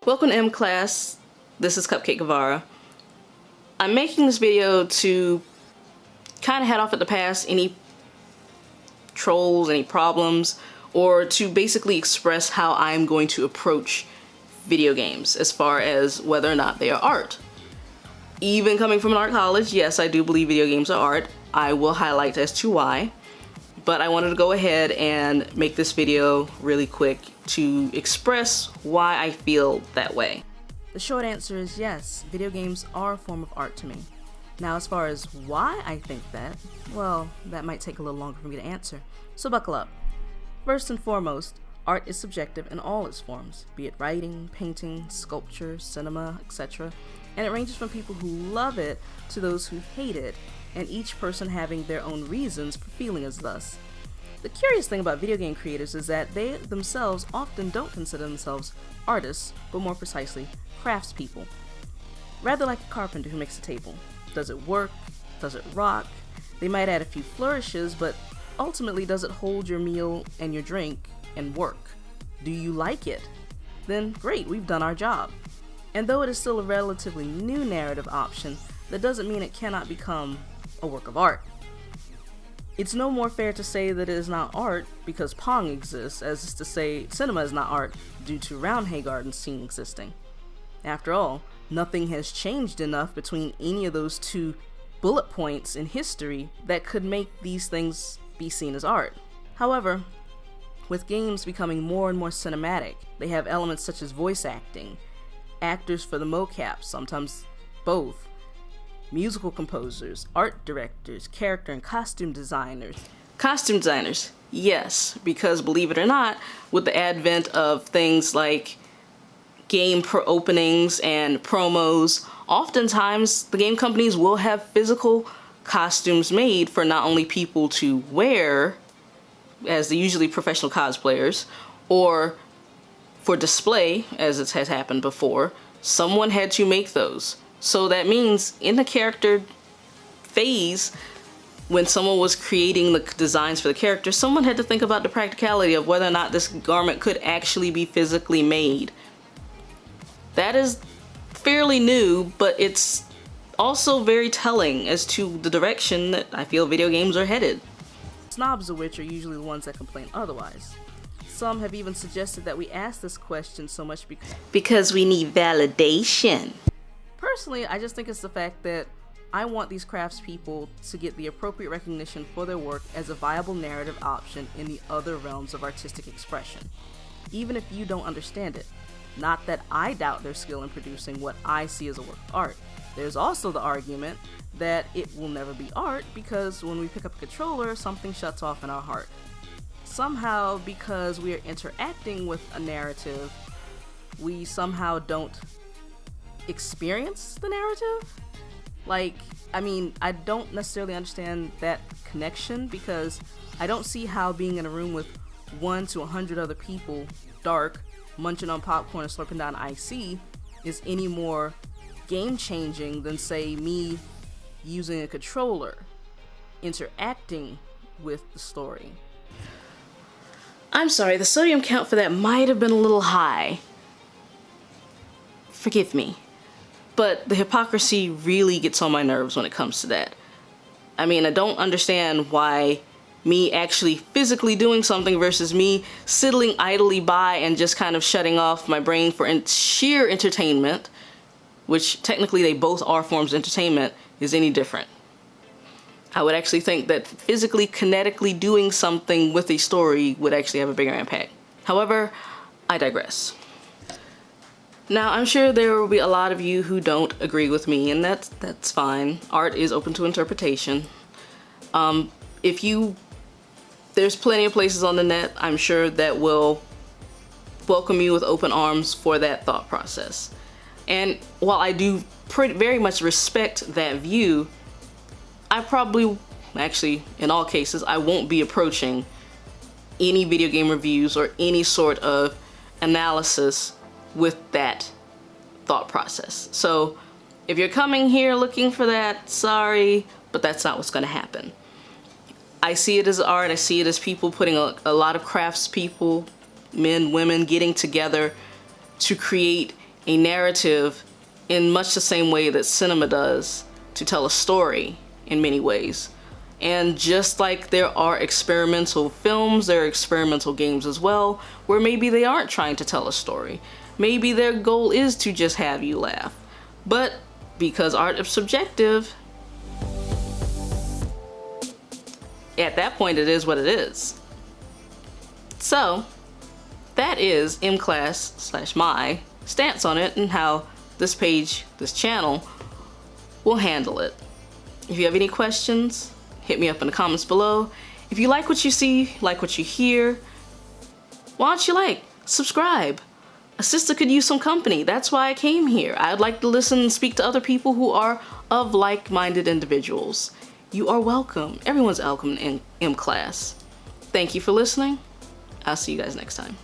Welcome to M Class. This is Cupcake Guevara. I'm making this video to kind of head off at the pass any trolls, any problems, or to basically express how I'm going to approach video games as far as whether or not they are art. Even coming from an art college, yes, I do believe video games are art. I will highlight as to why, but I wanted to go ahead and make this video really quick to express why I feel that way. The short answer is yes, video games are a form of art to me. Now, as far as why I think that, well, that might take a little longer for me to answer, so buckle up. First and foremost, art is subjective in all its forms, be it writing, painting, sculpture, cinema, etc., and it ranges from people who love it to those who hate it, and each person having their own reasons for feeling as thus. The curious thing about video game creators is that they themselves often don't consider themselves artists, but more precisely, craftspeople. Rather like a carpenter who makes a table. Does it work? Does it rock? They might add a few flourishes, but ultimately does it hold your meal and your drink and work? Do you like it? Then great, we've done our job. And though it is still a relatively new narrative option, that doesn't mean it cannot become a work of art. It's no more fair to say that it is not art because Pong exists as is to say cinema is not art due to Roundhay garden scene existing. After all, nothing has changed enough between any of those two bullet points in history that could make these things be seen as art. However, with games becoming more and more cinematic, they have elements such as voice acting, actors for the mocap, sometimes both, musical composers, art directors, character and costume designers. Costume designers, yes, because believe it or not, with the advent of things like game openings and promos, oftentimes the game companies will have physical costumes made for not only people to wear, as usually professional cosplayers, or for display, as it has happened before. Someone had to make those. So that means in the character phase, when someone was creating the designs for the character, someone had to think about the practicality of whether or not this garment could actually be physically made. That is fairly new, but it's also very telling as to the direction that I feel video games are headed. Snobs of which are usually the ones that complain otherwise. Some have even suggested that we ask this question so much because we need validation. Personally, I just think it's the fact that I want these craftspeople to get the appropriate recognition for their work as a viable narrative option in the other realms of artistic expression, even if you don't understand it. Not that I doubt their skill in producing what I see as a work of art. There's also the argument that it will never be art because when we pick up a controller, something shuts off in our heart. Somehow, because we are interacting with a narrative, we somehow don't experience the narrative. I don't necessarily understand that connection because I don't see how being in a room with 1 to 100 other people, dark, munching on popcorn and slurping down icy, is any more game-changing than, say, me using a controller, interacting with the story. I'm sorry, the sodium count for that might have been a little high. Forgive me. But the hypocrisy really gets on my nerves when it comes to that. I mean, I don't understand why me actually physically doing something versus me sitting idly by and just kind of shutting off my brain for sheer entertainment, which technically they both are forms of entertainment, is any different. I would actually think that physically, kinetically doing something with a story would actually have a bigger impact. However, I digress. Now, I'm sure there will be a lot of you who don't agree with me, and that's fine. Art is open to interpretation. There's plenty of places on the net, I'm sure, that will welcome you with open arms for that thought process. And while I do very much respect that view, I probably, actually, in all cases, I won't be approaching any video game reviews or any sort of analysis with that thought process. So if you're coming here looking for that, sorry, but that's not what's going to happen. I see it as art. I see it as people putting a lot of craftspeople, men, women, getting together to create a narrative in much the same way that cinema does to tell a story in many ways. And just like there are experimental films, there are experimental games as well, where maybe they aren't trying to tell a story. Maybe their goal is to just have you laugh. But because art is subjective, at that point it is what it is. So that is mclass/my stance on it and how this page, this channel, will handle it. If you have any questions, hit me up in the comments below. If you like what you see, like what you hear, why don't you subscribe? A sister could use some company. That's why I came here. I'd like to listen and speak to other people who are of like-minded individuals. You are welcome. Everyone's welcome in M-Class. Thank you for listening. I'll see you guys next time.